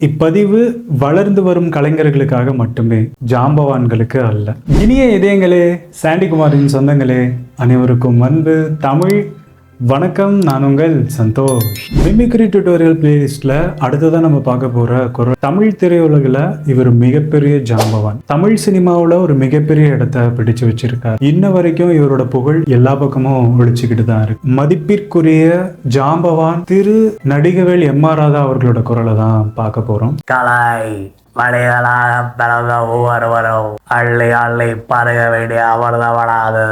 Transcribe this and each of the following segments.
இப்பதிவு வளர்ந்து வரும் கலைஞர்களுக்காக மட்டுமே, ஜாம்பவான்களுக்கு அல்ல. இனிய இதயங்களே, சாண்டிகுமாரின் சொந்தங்களே, அனைவருக்கும் அன்பு தமிழ் வணக்கம். நான் உங்கள் சந்தோஷ். மிமிக்ரி டியூட்டோரியல் பிளேலிஸ்ட்ல அடுத்ததான் நம்ம பார்க்க போற குரல். தமிழ் திரையுலகில் இவர் மிகப்பெரிய ஜாம்பவான். தமிழ் சினிமாவில் ஒரு மிகப்பெரிய இடத்தை பிடிச்சு வச்சிருக்காரு. இன்ன வரைக்கும் இவரோட புகழ் எல்லா பக்கமும் ஒழிச்சுக்கிட்டு தான் இருக்கு. மதிப்பிற்குரிய ஜாம்பவான் திரு நடிகவேல் எம்.ஆர். ராதா அவர்களோட குரலை தான் பார்க்க போறோம். கலாய் மலைகளாக பிறந்த ஒவ்வொருவரும் அள்ளி அள்ளி பருக வேண்டிய அவர்தவனாது.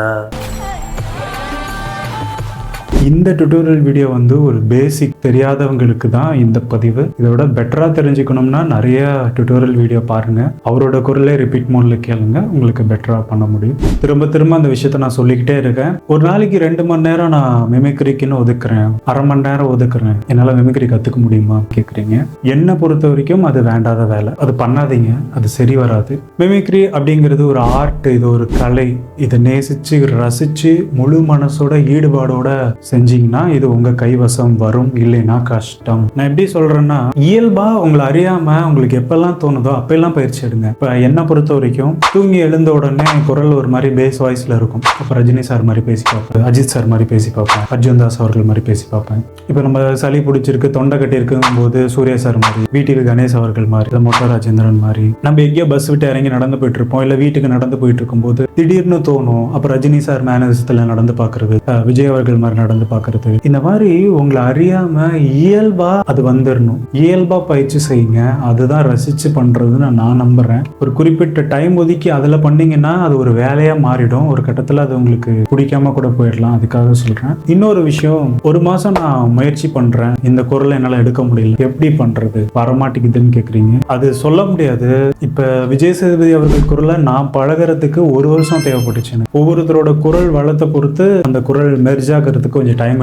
இந்த டுட்டோரியல் வீடியோ வந்து ஒரு பேசிக் தெரியாதவங்களுக்கு தான் இந்த பதிவு. இதோட பெட்டரா தெரிஞ்சுக்கணும்னா நிறைய டுட்டோரியல் வீடியோ பாருங்க. அவரோட குரலே ரிப்பீட் மோட்ல கேளுங்க, உங்களுக்கு பெட்டரா பண்ண முடியும். திரும்ப திரும்ப அந்த விஷயத்த நான் சொல்லிக்கிட்டே இருக்கேன். ஒரு நாளைக்கு 2 மணி நேரம் நான் மிமிக்ரிக்குன்னு ஒதுக்குறேன், அரை மணி நேரம் ஒதுக்குறேன், என்னால மிமிக்ரி கத்துக்க முடியுமா கேக்குறீங்க. என்னை பொறுத்த வரைக்கும் அது வேண்டாத வேலை, அது பண்ணாதீங்க, அது சரி வராது. மிமிக்ரி அப்படிங்கிறது ஒரு ஆர்ட், இது ஒரு கலை. இதை நேசிச்சு ரசிச்சு முழு மனசோட ஈடுபாடோட செஞ்சீங்கன்னா இது உங்க கைவசம் வரும், இல்லைன்னா கஷ்டம். நான் எப்படி சொல்றேன்னா, இயல்பா உங்களை அறியாம உங்களுக்கு எப்பெல்லாம் தோணுதோ அப்பெல்லாம் பயிற்சி எடுங்க. இப்ப என்னை பொறுத்த வரைக்கும் தூங்கி எழுந்த உடனே குரல் ஒரு மாதிரி பேஸ் வாய்ஸ்ல இருக்கும். அப்ப ரஜினி சார் மாதிரி பேசி பார்ப்பேன், அஜித் சார் மாதிரி பேசி பார்ப்பேன், அர்ஜுன் தாஸ் அவர்கள் மாதிரி பேசி பார்ப்பேன். இப்ப நம்ம சளி பிடிச்சிருக்கு, தொண்டை கட்டி இருக்கும் போது சூர்யா சார் மாதிரி, வீட்டுக்கு கணேஷ் அவர்கள் மாதிரி, இல்ல மொட்டை ராஜேந்திரன் மாதிரி. நம்ம எங்கேயோ பஸ் விட்டு இறங்கி நடந்து போயிட்டு இருப்போம், இல்ல வீட்டுக்கு நடந்து போயிட்டு இருக்கும் போது திடீர்னு தோணும், அப்ப ரஜினி சார் மேனரிசத்துல நடந்து பாக்குறது, விஜய் அவர்கள் மாதிரி நடந்து பாக்குறது. இந்த மாதிரி உங்களை அறியாம இயல்பா அது வந்துடணும். இயல்பா பயிற்சி செய்யுங்க, அதுதான் ரசிச்சு பண்றதுன்னு நான் நம்புறேன். ஒரு குறிப்பிட்ட டைம் ஒதுக்கி அதுல பண்ணீங்கன்னா அது ஒரு வேலையா மாறிடும். ஒரு கட்டத்துல அது உங்களுக்கு பிடிக்காம கூட போயிடலாம். அதுக்காக சொல்றேன். இன்னொரு விஷயம், 1 மாசம் நான் முயற்சி பண்றேன், இந்த குரலை என்னால எடுக்க முடியல, எப்படி பண்றது, வரமாட்டேங்குதுன்னு கேக்குறீங்க. அது சொல்ல முடியாது. இப்ப விஜய் சேதுபதி அவர்கள் குரலை நான் பழகிறதுக்கு 1 வருஷம் தேவைப்பட்டுச்சு. ஒவ்வொருத்தரோட குரல் வளத்தை பொறுத்து அந்த குரல் மெர்ஜ் ஆகிறதுக்கு கொஞ்சம் டைம்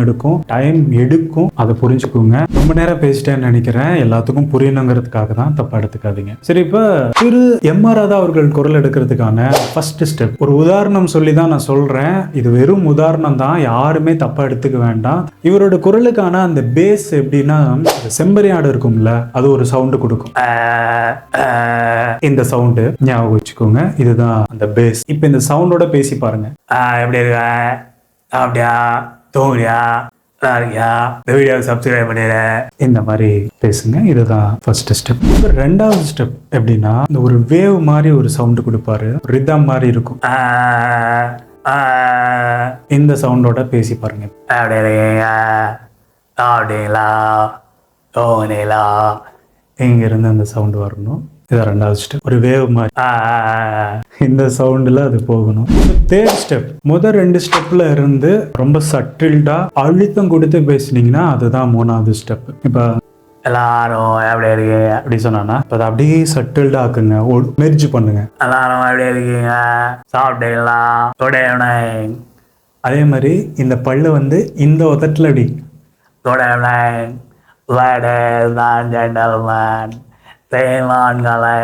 எடுக்கும். அதை புரிஞ்சுக்கோங்க. ரொம்ப நேரம் பேசிட்டேன்னு நினைக்கிறேன். எல்லாத்துக்கும் புரியணுங்கிறதுக்காக தான், தப்பா எடுத்துக்காதீங்க. சரி, இப்ப திரு எம்.ஆர். ராதா அவர்கள் குரல் எடுக்கிறதுக்கான ஃபர்ஸ்ட் ஸ்டெப் ஒரு உதாரணம் சொல்லி தான் நான் சொல்றேன். இது வெறும் உதாரணம் தான், யாருமே தப்பா எடுத்துக்க வேண்டாம். இவரோட குரலுக்கான அந்த பேஸ் எப்படின்னா, செம்பரி ஆடு இருக்கும்ல, அது ஒரு சவுண்டு கொடுக்கும். இந்த சவுண்டு ஞாபகம் வச்சுக்கோங்க, இதுதான் அந்த பேஸ். இப்ப இந்த சவுண்டோட பேசி பாருங்க. எப்படி இருக்க, அப்படியா, தூங்கியா, இந்த வீடியோவை சப்ஸ்கிரைப் பண்ணிடு, இந்த மாதிரி பேசுங்க. இதுதான் ஃபர்ஸ்ட் ஸ்டெப். ரெண்டாவது ஸ்டெப் எப்படின்னா, இந்த ஒரு வேவ் மாதிரி ஒரு சவுண்டு கொடுப்பாரு, ரிதம் மாதிரி இருக்கும். இந்த சவுண்டோட பேசி பாருங்க. அப்படி இருக்கீங்க, அப்படிங்களா, தூங்கினீங்களா, இங்க இருந்து அந்த சவுண்டு வரணும். இதான் ரெண்டாவது ஸ்டெப், ஒரு வேவ் மாதிரி இந்த சவுண்டுல அது போகணும். தேர்ட் ஸ்டெப், முதல் 2 ஸ்டெப்ல இருந்து ரொம்ப சட்டில்டா அழுத்தம் கொடுத்து பேசுனீங்கன்னா அதுதான் 3வது ஸ்டெப். இப்ப எல்லாரும் எப்படி இருக்கீங்க அப்படி சொன்னா அதை அப்படியே சட்டில்டா ஆக்குங்க, மெர்ஜ் பண்ணுங்க. எல்லாரும் எப்படி இருக்கீங்க, சாப்பிட்டீங்களா, குட் ஈவினிங். அதே மாதிரி இந்த பல்லு வந்து இந்த உதட்டுல அப்படி good evening ladies and gentlemen, தேவான்களை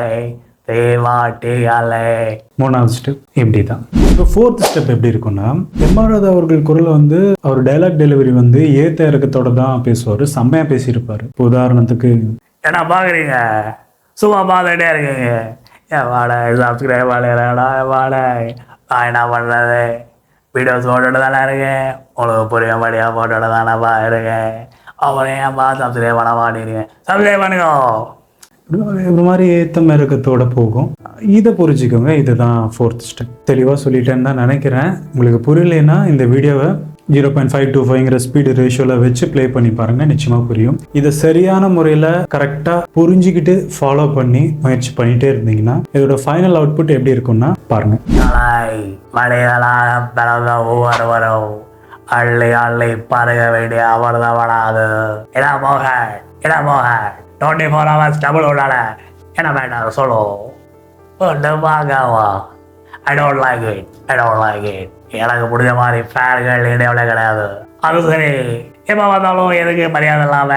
தேவாட்டிகளை. 3வது ஸ்டெப் இப்படிதான். இப்போ 4th ஸ்டெப் எப்படி இருக்கும்னா, எம்.ஆர். ராதா அவர்கள் குரல் வந்து அவர் டைலாக் டெலிவரி வந்து ஏத்த இறக்கத்தோட தான் பேசுவார், செம்மையா பேசியிருப்பாரு. இப்போ உதாரணத்துக்கு, என்ன பாக்குறீங்க, சும்மா பார்த்துட்டே இருக்கீங்க, என் வாடை சப்ஸ்கிரைப் பண்ணிடா, வாடை நான் என்ன பண்றது, வீடியோஸ் போட்டுட்டு தானே இருக்கேன், உங்களுக்கு புரிய படியா போட்டுட்டு தானேப்பா இருக்கேன், அப்புறம் ஏன்ப்பா சப்ஸ்கிரைப் பண்ண மாட்டேங்கிறீங்க, சப்ஸ்கிரைப் பண்ணுங்க. ஒரு மாதிரி ஏத்தம் இறக்கத்தோட போகும். இதை புரிஞ்சுக்கோங்க. இதுதான் 4th ஸ்டெப். தெளிவாக சொல்லிட்டேன்னு தான் நினைக்கிறேன். உங்களுக்கு புரியலைன்னா இந்த வீடியோவை 0.525 ஸ்பீடு ரேஷியோவில் வச்சு ப்ளே பண்ணி பாருங்க, நிச்சயமா புரியும். இதை சரியான முறையில் கரெக்டாக புரிஞ்சுக்கிட்டு ஃபாலோ பண்ணி முயற்சி பண்ணிட்டே இருந்தீங்கன்னா இதோட ஃபைனல் அவுட்புட் எப்படி இருக்கும்னா பாருங்க. மலைகளாக பிறந்த ஒவ்வொருவரும் அள்ளி அள்ளி பருக வேண்டிய அவர்தவனாது. இட போக 24 hours டபுள் விடாத, என்ன வேண்டாம் சொல்லு, வாங்கவா. I don't like it. எனக்கு பிடிச்ச மாதிரி ஃபேர்கள் இடையில கிடையாது. அது சரி, எப்போ பார்த்தாலும் எதுக்கு மரியாதை இல்லாம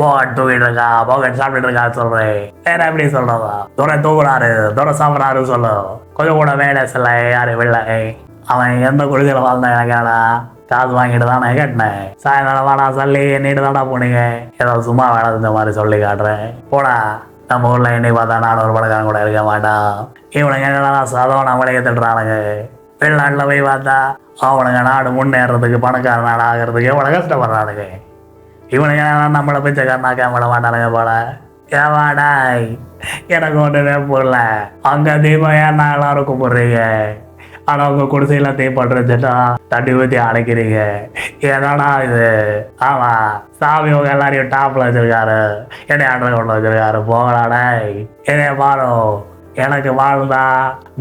போகன் தூக்கிட்டு இருக்கா, போகன் சாப்பிட்டுட்டு இருக்கான்னு சொல்றேன். வேற எப்படி சொல்றதா, துறை தூக்குறாரு, துறை சாப்பிட்றாரு சொல்லு. கொஞ்சம் கூட வேலை சில யாரும் இல்லை. அவன் எந்த குடிசையில் வாழ்ந்தான் எனக்காடா, காசு வாங்கிட்டு தான் நான் கேட்டேன். சாயந்தரம் வாடா சொல்லி என்னிட்டு தாண்டா போனீங்க, ஏதோ சும்மா வேலை இந்த மாதிரி சொல்லி காட்டுறேன். போடா நம்ம ஊரில் என்னை பார்த்தா நான் ஒரு பணக்காரன் கூட இருக்க மாட்டான். இவனுங்க என்னடா சதம் நம்மளே திட்டுறானுங்க. வெளிநாட்டில் போய் பார்த்தா அவனுங்க நாடு முன்னேறதுக்கு பணக்கார நாடு ஆகிறதுக்கு எவ்வளோ கஷ்டப்படுறானுங்க. இவனுங்க நம்மளை பிச்சைக்காரனாக்க விட மாட்டானுங்க போல. ஏவாடாய் எனக்கு ஒன்றுமே புரியல. அங்கே தீபம் ஏன் நான் எல்லாரும் கூப்பிடுறீங்க, ஆனால் உங்கள் குடிசையில் தீபட்டுருச்சுட்டா தண்ணி ஊற்றி அடைக்கிறீங்க. ஏதாடா இது? ஆமாம், சாமி உங்க எல்லாரையும் டாப்பில் வச்சிருக்காரு, என்னை அண்டர் கொண்டு வச்சிருக்காரு. போகலாடாய். என்னைய பாரு, எனக்கு வாழ்ந்தா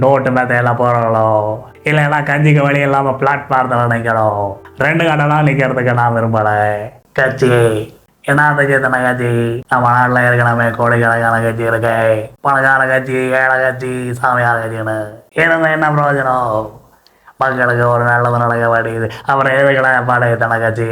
நோட்டு மெத்தையெல்லாம் போடணும், இல்லைன்னா கஞ்சிக்கு வழி இல்லாமல் பிளாட்ஃபார்த்தில் நிற்கணும். 2 கட்டெல்லாம் நிற்கிறதுக்கு நான் விரும்பலை. கட்சி என்னத்துக்கு இத்தனை கட்சி? நம்ம நாட்டில் இருக்கணுமே கோடிக்கணக்கான கட்சி இருக்கு. பணக்கார கட்சி, ஏழை கட்சி, சாமியார் கட்சின்னு இருந்தால் என்ன பிரயோஜனம்? மக்களுக்கு ஒரு நல்லது நடக்க மாட்டேங்குது. அப்புறம் எதுக்கடா பாடு இத்தனை கட்சி?